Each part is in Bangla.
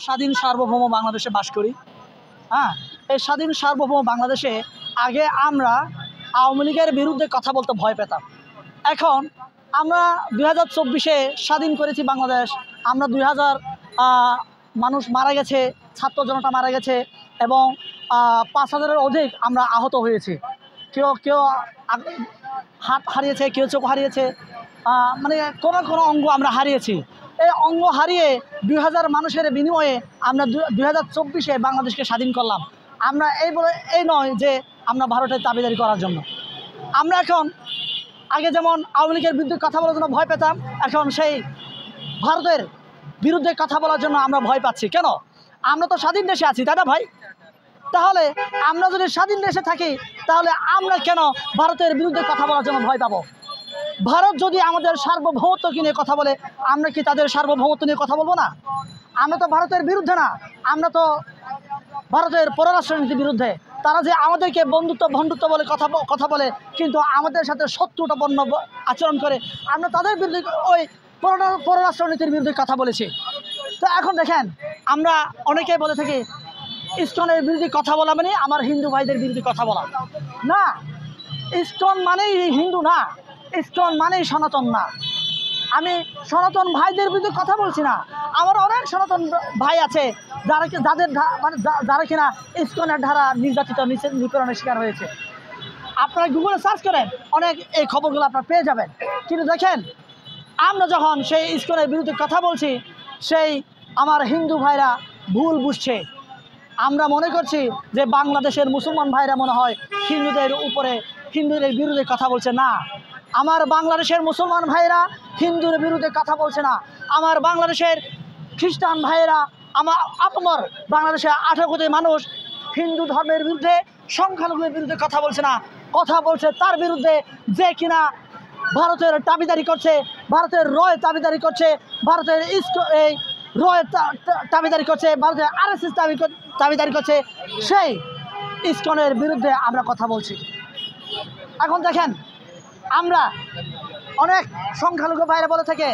স্বাধীন সার্বভৌম বাংলাদেশে বাস করি। হ্যাঁ, এই স্বাধীন সার্বভৌম বাংলাদেশে আগে আমরা আওয়ামী লীগের বিরুদ্ধে কথা বলতে ভয় পেতাম। এখন আমরা 2024-এ স্বাধীন করেছি বাংলাদেশ। আমরা 2000 মানুষ মারা গেছে, ছাত্র জনতা মারা গেছে এবং 5000-এর অধিক আমরা আহত হয়েছি। কেউ কেউ হাত হারিয়েছে, কেউ চোখ হারিয়েছে, মানে কোনো অঙ্গ আমরা হারিয়েছি। এই অঙ্গ হারিয়ে 2000 মানুষের বিনিময়ে আমরা 2024-এ বাংলাদেশকে স্বাধীন করলাম। আমরা এই নয় যে আমরা ভারতের দাবিদারি করার জন্য। আমরা এখন আগে যেমন আওয়ামী লীগের বিরুদ্ধে কথা বলার জন্য ভয় পেতাম, এখন সেই ভারতের বিরুদ্ধে কথা বলার জন্য আমরা ভয় পাচ্ছি। কেন? আমরা তো স্বাধীন দেশে আছি, তাই না ভাই? তাহলে আমরা যদি স্বাধীন দেশে থাকি তাহলে আমরা কেন ভারতের বিরুদ্ধে কথা বলার জন্য ভয় পাবো? ভারত যদি আমাদের সার্বভৌমত্বকে নিয়ে কথা বলে, আমরা কি তাদের সার্বভৌমত্ব নিয়ে কথা বলবো না? আমরা তো ভারতের বিরুদ্ধে না, আমরা তো ভারতের পররাষ্ট্রনীতির বিরুদ্ধে। তারা যে আমাদেরকে বন্ধুত্ব বলে কথা বলে, কিন্তু আমাদের সাথে শত্রুতাপন্ন আচরণ করে, আমরা তাদের বিরুদ্ধে ওই পররাষ্ট্রনীতির বিরুদ্ধে কথা বলেছি। তো এখন দেখেন, আমরা অনেকেই বলে থাকি ইসকনের বিরুদ্ধে কথা বলা মানে আমার হিন্দু ভাইদের বিরুদ্ধে কথা বলা না। ইসকন মানেই হিন্দু না, ইসকন মানেই সনাতন না। আমি সনাতন ভাইদের বিরুদ্ধে কথা বলছি না। আমার অনেক সনাতন ভাই আছে যারা কিনা ইসকনের ধারা নির্যাতিত নিপীড়নের শিকার হয়েছে। আপনারা গুগলে সার্চ করেন, অনেক এই খবরগুলো আপনারা পেয়ে যাবেন। কিন্তু দেখেন, আমরা যখন সেই ইসকনের বিরুদ্ধে কথা বলছি, সেই আমার হিন্দু ভাইরা ভুল বুঝছে। আমরা মনে করছি যে বাংলাদেশের মুসলমান ভাইরা মনে হয় হিন্দুদের বিরুদ্ধে কথা বলছে। না, আমার বাংলাদেশের মুসলমান ভাইরা হিন্দুর বিরুদ্ধে কথা বলছে না। আমার বাংলাদেশের খ্রিস্টান ভাইয়েরা, আমার বাংলাদেশের 18 কোটি মানুষ হিন্দু ধর্মের বিরুদ্ধে, সংখ্যালঘুদের বিরুদ্ধে কথা বলছে না। কথা বলছে তার বিরুদ্ধে যে কিনা ভারতের দাবিদারি করছে, ভারতের রয় দাবিদারি করছে, ভারতের এই রয় দাবিদারি করছে, ভারতের RSS দাবিদারি করছে। সেই ইসকনের বিরুদ্ধে আমরা কথা বলছি। এখন দেখেন, আমরা অনেক সংখ্যালঘু ভাইরা বলে থাকে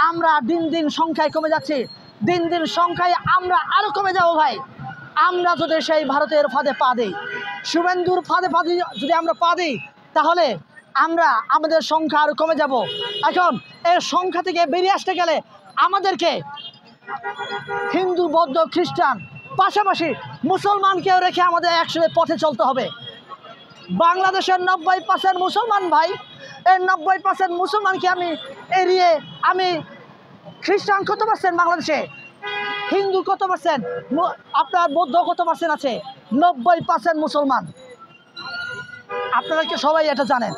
আমরা দিন দিন সংখ্যায় কমে যাচ্ছি, দিন দিন সংখ্যায় আমরা আরও কমে যাব ভাই। আমরা যদি সেই ভারতের ফাঁদে পা দিই, শুভেন্দুর ফাঁদে যদি আমরা পা দিই, তাহলে আমাদের সংখ্যা আরও কমে যাব। এখন এই সংখ্যা থেকে বেরিয়ে আসতে গেলে আমাদেরকে হিন্দু, বৌদ্ধ, খ্রিস্টান পাশাপাশি মুসলমানকেও রেখে আমাদের একসাথে পথে চলতে হবে। বাংলাদেশের 90% মুসলমান ভাই, এই 90% মুসলমানকে আমি এড়িয়ে আমি খ্রিস্টান কত পার্সেন্ট বাংলাদেশে, হিন্দু কত পার্সেন্ট, আপনার বৌদ্ধ কত পার্সেন্ট আছে? 90% মুসলমান। আপনারা কি সবাই এটা জানেন?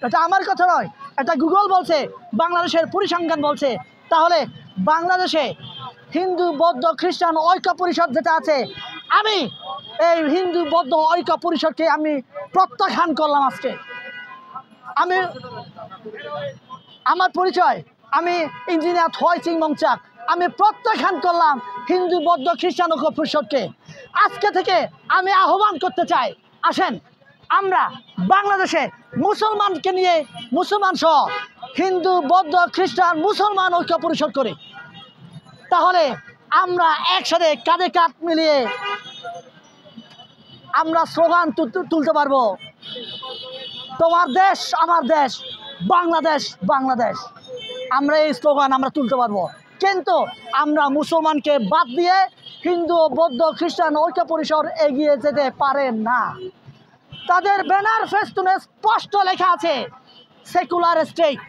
এটা আমার কথা নয়, এটা গুগল বলছে, বাংলাদেশের পরিসংখ্যান বলছে। তাহলে বাংলাদেশে হিন্দু, বৌদ্ধ, খ্রিস্টান ঐক্য পরিষদ যেটা আছে, আমি এই হিন্দু, বৌদ্ধ ঐক্য পরিষদকে আমি প্রত্যাখ্যান করলাম। আজকে আমার পরিচয়, আমি ইঞ্জিনিয়ার থয় চিং মংচাক, আমি প্রত্যাখ্যান করলাম হিন্দু, বৌদ্ধ, খ্রিস্টান ঐক্য পরিষদকে। আজকে থেকে আমি আহ্বান করতে চাই, আসেন আমরা বাংলাদেশে মুসলমানকে নিয়ে, মুসলমান সহ হিন্দু, বৌদ্ধ, খ্রিস্টান, মুসলমান ঐক্য পরিষদ করি। তাহলে আমরা একসাথে কাঁধে কাঁধ মিলিয়ে আমরা স্লোগান তুলতে পারবো, তোমার দেশ আমার দেশ, বাংলাদেশ বাংলাদেশ। আমরা এই স্লোগান আমরা তুলতে পারবো। কিন্তু আমরা মুসলমানকে বাদ দিয়ে হিন্দু, বৌদ্ধ, খ্রিস্টান ঐক্য পরিষদ এগিয়ে যেতে পারে না। তাদের ব্যানার ফেস্টুনে স্পষ্ট লেখা আছে সেকুলার স্টেট।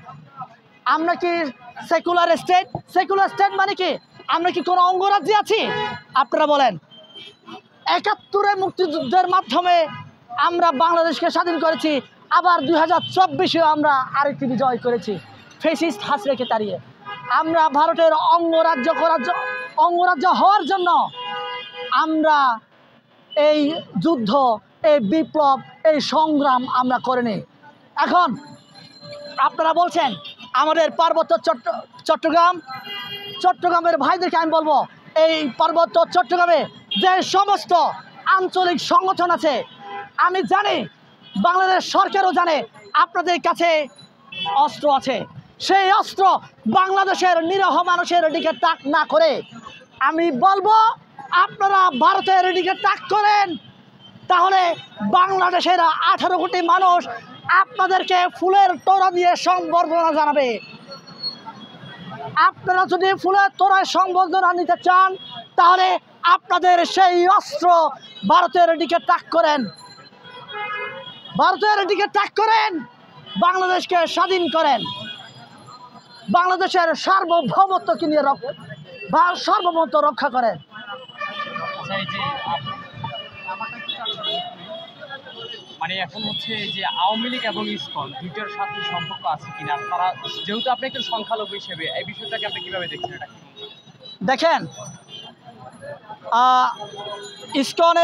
আমরা কি সেকুলার স্টেট? সেকুলার স্টেট মানে কি? আমরা কি কোনো অঙ্গরাজ্যে আছি? আপনারা বলেন। 71-এ মুক্তিযুদ্ধের মাধ্যমে আমরা বাংলাদেশকে স্বাধীন করেছি, আবার 2024-এও আরেকটি বিজয় করেছি ফ্যাসিস্ট হাসিনাকে তাড়িয়ে। আমরা ভারতের অঙ্গরাজ্য হওয়ার জন্য আমরা এই যুদ্ধ, এই বিপ্লব, এই সংগ্রাম আমরা করিনি। এখন আপনারা বলছেন আমাদের পার্বত্য চট্টগ্রামের ভাইদেরকে আমি বলবো, এই পার্বত্য চট্টগ্রামে যে সমস্ত আঞ্চলিক সংগঠন আছে, আমি জানি, বাংলাদেশ সরকারও জানে আপনাদের কাছে অস্ত্র আছে। সেই অস্ত্র বাংলাদেশের নিরীহ মানুষের দিকে তাক না করে আমি বলবো আপনারা ভারতের দিকে তাক করেন, তাহলে বাংলাদেশের 18 কোটি মানুষ আপনাদেরকে ফুলের তোড়া দিয়ে সম্বর্ধনা জানাবে। আপনারা যদি ফুলের তোড়ায় সম্বর্ধনা নিতে চান, তাহলে আপনাদের সেই অস্ত্র ভারতের দিকে তাক করেন, ভারতের দিকে তাক করেন, বাংলাদেশকে স্বাধীন করেন, বাংলাদেশের সার্বভৌমত্বকে নিয়ে সার্বভৌমত্ব রক্ষা করেন। আচ্ছা, এই যে মানে এখন হচ্ছে যে আওয়ামী লীগ এবং ইসকন দুইটার সাথে সম্পর্ক আছে কিনা, আপনারা যেহেতু আপনি একজন সংখ্যালঘু হিসেবে এই বিষয়টাকে আপনি কিভাবে দেখছেন? এটা দেখেন, ইসকন